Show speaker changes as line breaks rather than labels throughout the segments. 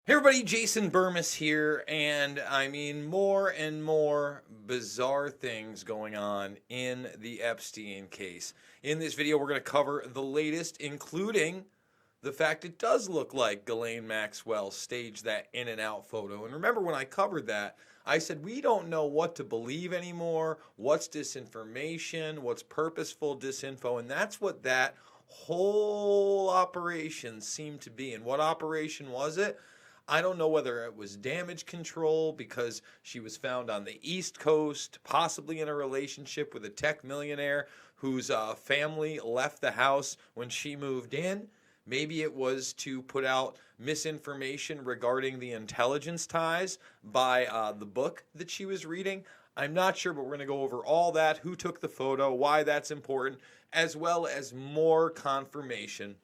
Hey everybody, Jason Burmis here, and more and more bizarre things going on in the Epstein case. In this video, we're going to cover the latest, including the fact it does look like Ghislaine Maxwell staged that in and out photo. And remember when I covered that, I said we don't know what to believe anymore, what's disinformation, what's purposeful disinfo, and that's what that whole operation seemed to be. And what operation was it? I don't know whether it was damage control because she was found on the East Coast, possibly in a relationship with a tech millionaire whose family left the house when she moved in. Maybe it was to put out misinformation regarding the intelligence ties by the book that she was reading. I'm not sure, but we're going to go over all that, who took the photo, why that's important, as well as more confirmation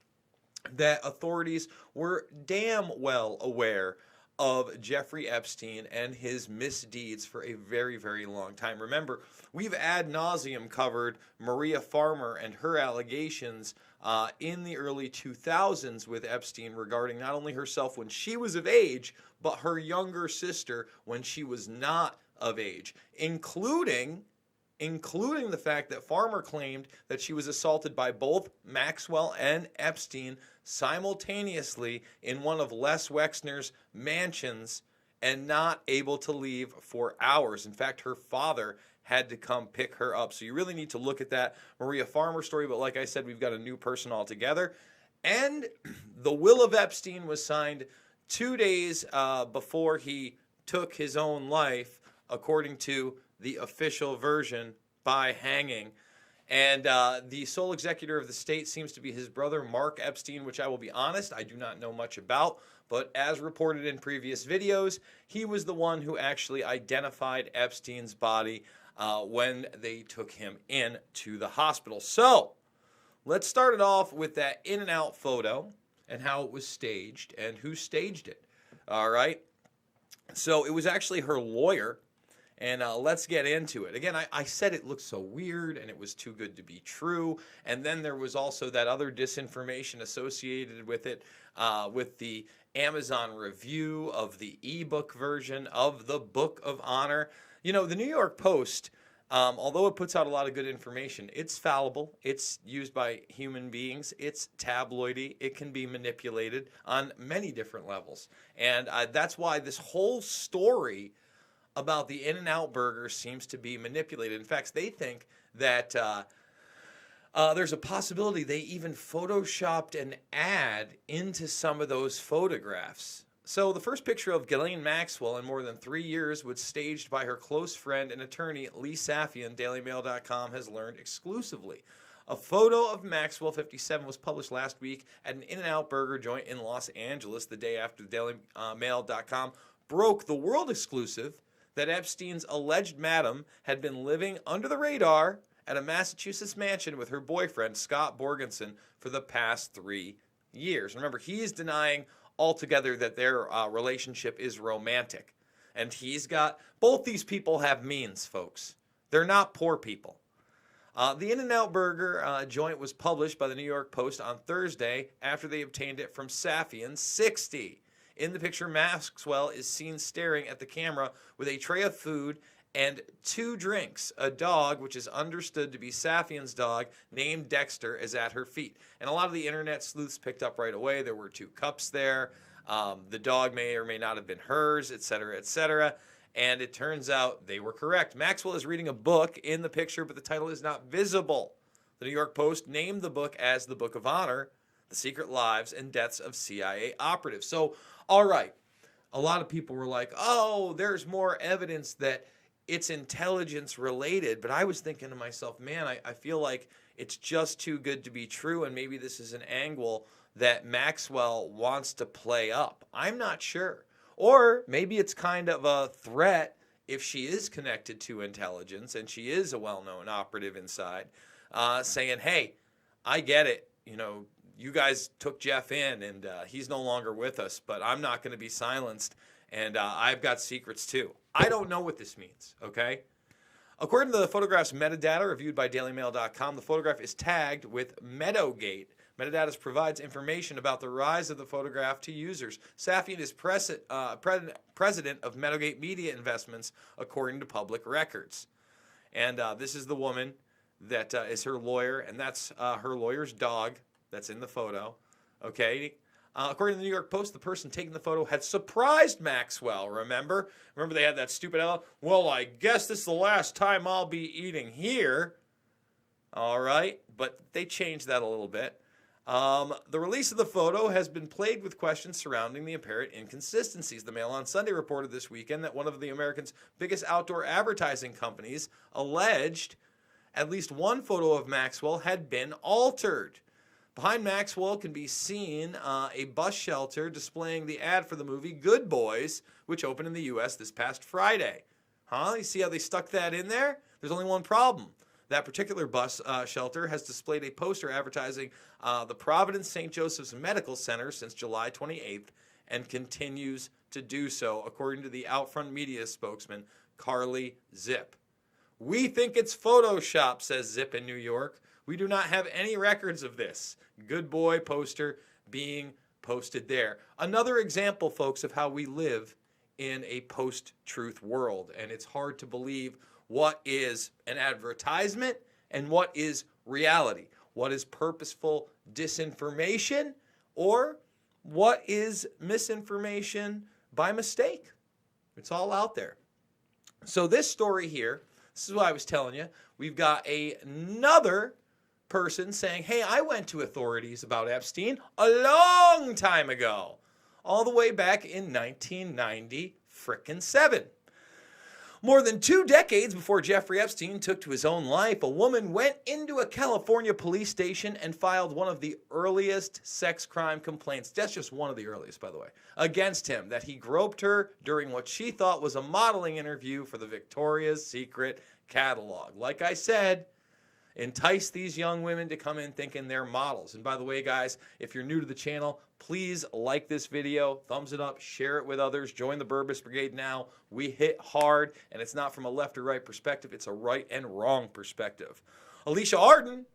that authorities were damn well aware of Jeffrey Epstein and his misdeeds for a very, very long time. Remember, we've ad nauseum covered Maria Farmer and her allegations in the early 2000s with Epstein regarding not only herself when she was of age, but her younger sister when she was not of age, including the fact that Farmer claimed that she was assaulted by both Maxwell and Epstein simultaneously in one of Les Wexner's mansions and not able to leave for hours. In fact, her father had to come pick her up. So you really need to look at that Maria Farmer story. But like I said, we've got a new person altogether. And the will of Epstein was signed 2 days before he took his own life, according to the official version, by hanging. And the sole executor of the state seems to be his brother, Mark Epstein, which I will be honest, I do not know much about. But as reported in previous videos, he was the one who actually identified Epstein's body when they took him in to the hospital. So let's start it off with that in and out photo and how it was staged and who staged it. All right. So it was actually her lawyer. And let's get into it. Again, I said it looked so weird and it was too good to be true. And then there was also that other disinformation associated with it, with the Amazon review of the ebook version of the Book of Honor. You know, the New York Post, although it puts out a lot of good information, it's fallible. It's used by human beings. It's tabloidy. It can be manipulated on many different levels. And that's why this whole story about the In-N-Out burger seems to be manipulated. In fact, they think that there's a possibility they even photoshopped an ad into some of those photographs. So the first picture of Ghislaine Maxwell in more than 3 years was staged by her close friend and attorney Lee Safian, DailyMail.com has learned exclusively. A photo of Maxwell, 57, was published last week at an In-N-Out burger joint in Los Angeles the day after DailyMail.com broke the world exclusive that Epstein's alleged madam had been living under the radar at a Massachusetts mansion with her boyfriend, Scott Borgenson, for the past 3 years. Remember, he's denying altogether that their relationship is romantic. And both these people have means, folks. They're not poor people. The In-N-Out Burger joint was published by the New York Post on Thursday after they obtained it from Safian, 60. In the picture, Maxwell is seen staring at the camera with a tray of food and 2 drinks. A dog, which is understood to be Safian's dog, named Dexter, is at her feet. And a lot of the internet sleuths picked up right away. There were 2 cups there. The dog may or may not have been hers, etc., etc. And it turns out they were correct. Maxwell is reading a book in the picture, but the title is not visible. The New York Post named the book as the Book of Honor, The Secret Lives and Deaths of CIA Operatives. So, all right, a lot of people were like, oh, there's more evidence that it's intelligence related. But I was thinking to myself, man, I feel like it's just too good to be true. And maybe this is an angle that Maxwell wants to play up. I'm not sure. Or maybe it's kind of a threat if she is connected to intelligence and she is a well-known operative inside, saying, hey, I get it, you know, you guys took Jeff in and he's no longer with us, but I'm not going to be silenced and I've got secrets too. I don't know what this means, okay? According to the photograph's metadata reviewed by DailyMail.com, the photograph is tagged with Meadowgate. Metadata provides information about the rise of the photograph to users. Safian is president of Meadowgate Media Investments, according to public records. And this is the woman that is her lawyer, and that's her lawyer's dog that's in the photo. Okay. According to the New York Post, the person taking the photo had surprised Maxwell, remember? Remember they had that stupid, well, I guess this is the last time I'll be eating here. All right, but they changed that a little bit. The release of the photo has been plagued with questions surrounding the apparent inconsistencies. The Mail on Sunday reported this weekend that one of the Americans' biggest outdoor advertising companies alleged at least one photo of Maxwell had been altered. Behind Maxwell can be seen a bus shelter displaying the ad for the movie Good Boys, which opened in the U.S. this past Friday. You see how they stuck that in there? There's only one problem. That particular bus shelter has displayed a poster advertising the Providence St. Joseph's Medical Center since July 28th and continues to do so, according to the Outfront Media spokesman, Carly Zip. We think it's Photoshop, says Zip in New York. We do not have any records of this Good Boy poster being posted there. Another example, folks, of how we live in a post-truth world. And it's hard to believe what is an advertisement and what is reality. What is purposeful disinformation or what is misinformation by mistake? It's all out there. So this story here, this is what I was telling you. We've got another person saying, hey, I went to authorities about Epstein a long time ago, all the way back in 1997. More than 2 decades before Jeffrey Epstein took to his own life, a woman went into a California police station and filed one of the earliest sex crime complaints, that's just one of the earliest, by the way, against him, that he groped her during what she thought was a modeling interview for the Victoria's Secret catalog. Like I said, entice these young women to come in thinking they're models. And by the way, guys, if you're new to the channel, please like this video, thumbs it up, share it with others, join the Burbis Brigade now. We hit hard, and it's not from a left or right perspective, it's a right and wrong perspective. Alicia Arden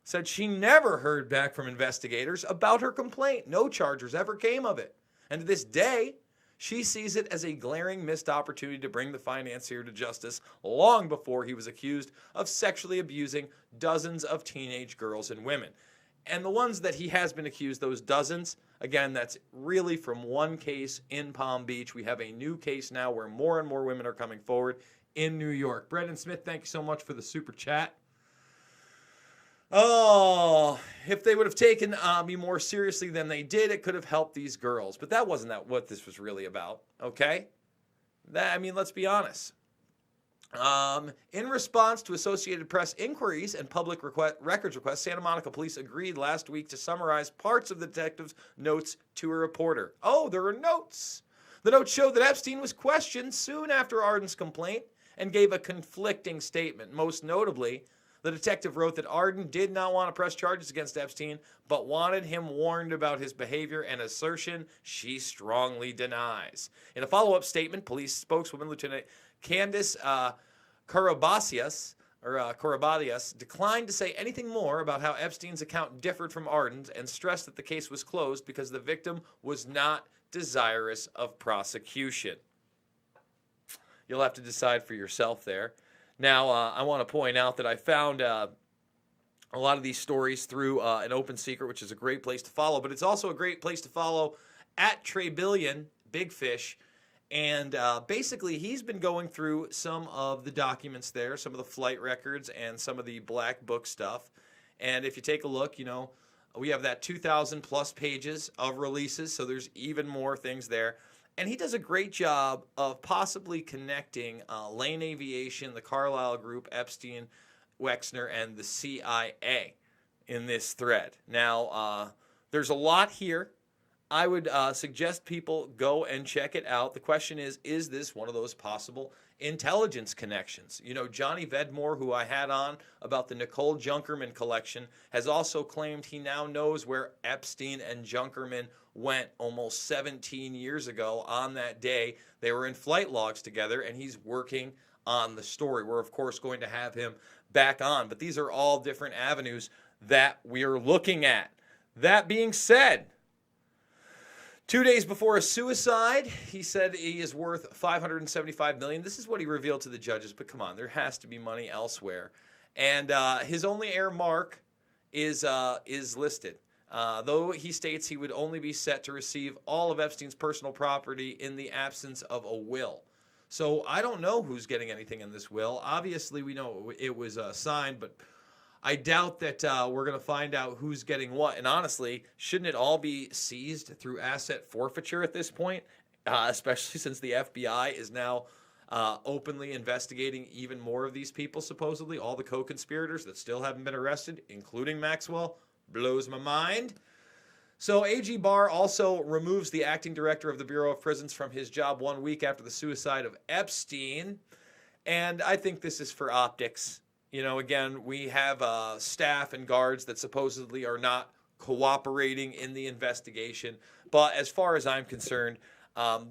said she never heard back from investigators about her complaint. No charges ever came of it. And to this day, she sees it as a glaring missed opportunity to bring the financier to justice long before he was accused of sexually abusing dozens of teenage girls and women. And the ones that he has been accused, those dozens, again, that's really from one case in Palm Beach. We have a new case now where more and more women are coming forward in New York. Brendan Smith, thank you so much for the super chat. Oh, if they would have taken me more seriously than they did, it could have helped these girls. But that wasn't what this was really about, okay? Let's be honest. In response to Associated Press inquiries and public records requests, Santa Monica Police agreed last week to summarize parts of the detective's notes to a reporter. Oh, there are notes. The notes showed that Epstein was questioned soon after Arden's complaint and gave a conflicting statement. Most notably, the detective wrote that Arden did not want to press charges against Epstein, but wanted him warned about his behavior, an assertion she strongly denies. In a follow-up statement, police spokeswoman Lieutenant Candice Korobadias declined to say anything more about how Epstein's account differed from Arden's and stressed that the case was closed because the victim was not desirous of prosecution. You'll have to decide for yourself there. Now, I want to point out that I found a lot of these stories through an Open Secret, which is a great place to follow, but it's also a great place to follow at Trey Billion, Big Fish. And basically, he's been going through some of the documents there, some of the flight records and some of the black book stuff. And if you take a look, we have that 2,000 plus pages of releases, so there's even more things there. And he does a great job of possibly connecting Lane Aviation, the Carlyle Group, Epstein, Wexner, and the CIA in this thread. Now, there's a lot here. I would suggest people go and check it out. The question is this one of those possible intelligence connections? Johnny Vedmore, who I had on about the Nicole Junkerman collection, has also claimed he now knows where Epstein and Junkerman went almost 17 years ago on that day. They were in flight logs together, and he's working on the story. We're, of course, going to have him back on. But these are all different avenues that we are looking at. That being said, 2 days before a suicide, he said he is worth $575 million. This is what he revealed to the judges, but come on, there has to be money elsewhere. And his only heir, Mark, is listed. Though he states he would only be set to receive all of Epstein's personal property in the absence of a will. So I don't know who's getting anything in this will. Obviously, we know it was signed, but I doubt that we're going to find out who's getting what. And honestly, shouldn't it all be seized through asset forfeiture at this point? Especially since the FBI is now openly investigating even more of these people, supposedly. All the co-conspirators that still haven't been arrested, including Maxwell. Blows my mind. So AG Barr also removes the acting director of the Bureau of Prisons from his job 1 week after the suicide of Epstein. And I think this is for optics. You know, again, we have staff and guards that supposedly are not cooperating in the investigation. But as far as I'm concerned,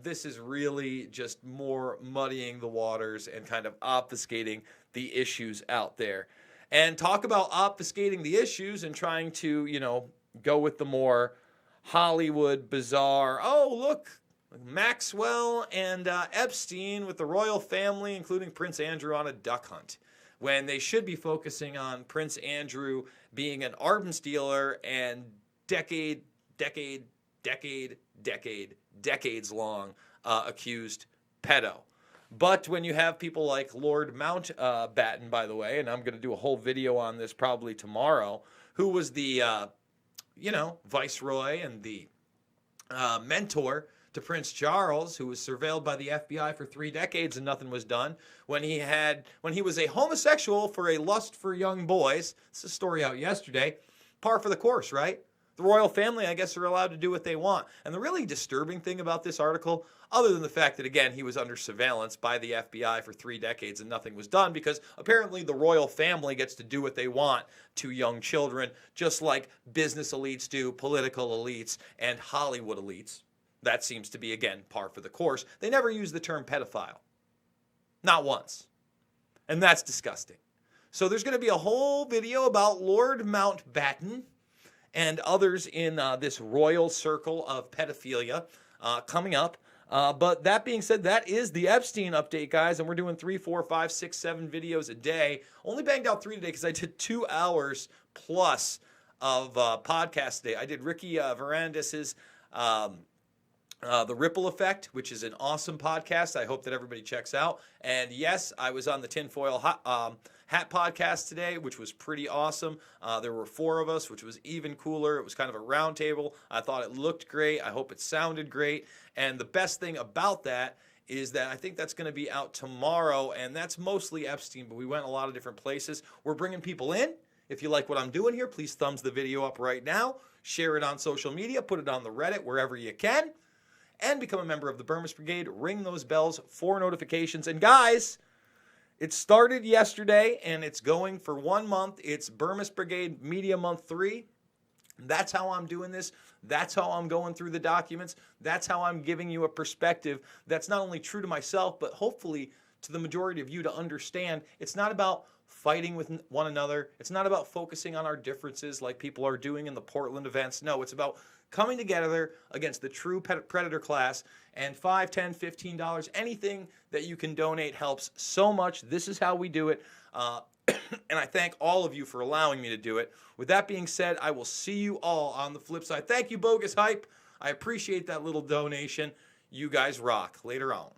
this is really just more muddying the waters and kind of obfuscating the issues out there. And talk about obfuscating the issues and trying to, you know, go with the more Hollywood, bizarre, oh, look, Maxwell and Epstein with the royal family, including Prince Andrew, on a duck hunt, when they should be focusing on Prince Andrew being an arms dealer and decades long accused pedo. But when you have people like Lord Mountbatten, by the way, and I'm going to do a whole video on this probably tomorrow, who was the, viceroy and the mentor to Prince Charles, who was surveilled by the FBI for 3 decades and nothing was done, when he was a homosexual for a lust for young boys. This is a story out yesterday. Par for the course, right? The royal family, I guess, are allowed to do what they want. And the really disturbing thing about this article, other than the fact that, again, he was under surveillance by the FBI for 3 decades and nothing was done, because apparently the royal family gets to do what they want to young children, just like business elites do, political elites, and Hollywood elites. That seems to be, again, par for the course. They never use the term pedophile. Not once. And that's disgusting. So there's going to be a whole video about Lord Mountbatten and others in this royal circle of pedophilia coming up. But that being said, that is the Epstein update, guys. And we're doing 3, 4, 5, 6, 7 videos a day. Only banged out 3 today because I did 2 hours plus of podcast today. I did Ricky Varandas's The Ripple Effect, which is an awesome podcast. I hope that everybody checks out. And yes, I was on the Tinfoil Hat podcast today, which was pretty awesome. There were 4 of us, which was even cooler. It was kind of a round table. I thought it looked great. I hope it sounded great. And the best thing about that is that I think that's going to be out tomorrow, and that's mostly Epstein, but we went a lot of different places. We're bringing people in. If you like what I'm doing here, please thumbs the video up right now. Share it on social media. Put it on the Reddit, wherever you can. And become a member of the Burmese Brigade. Ring those bells for notifications. And guys, it started yesterday, and it's going for 1 month. It's Burmese Brigade Media Month 3. That's how I'm doing this. That's how I'm going through the documents. That's how I'm giving you a perspective that's not only true to myself, but hopefully to the majority of you to understand. It's not about fighting with one another. It's not about focusing on our differences like people are doing in the Portland events. No, it's about coming together against the true predator class. And $5, $10, $15, anything that you can donate helps so much. This is how we do it. And I thank all of you for allowing me to do it. With that being said, I will see you all on the flip side. Thank you, Bogus Hype. I appreciate that little donation. You guys rock. Later on.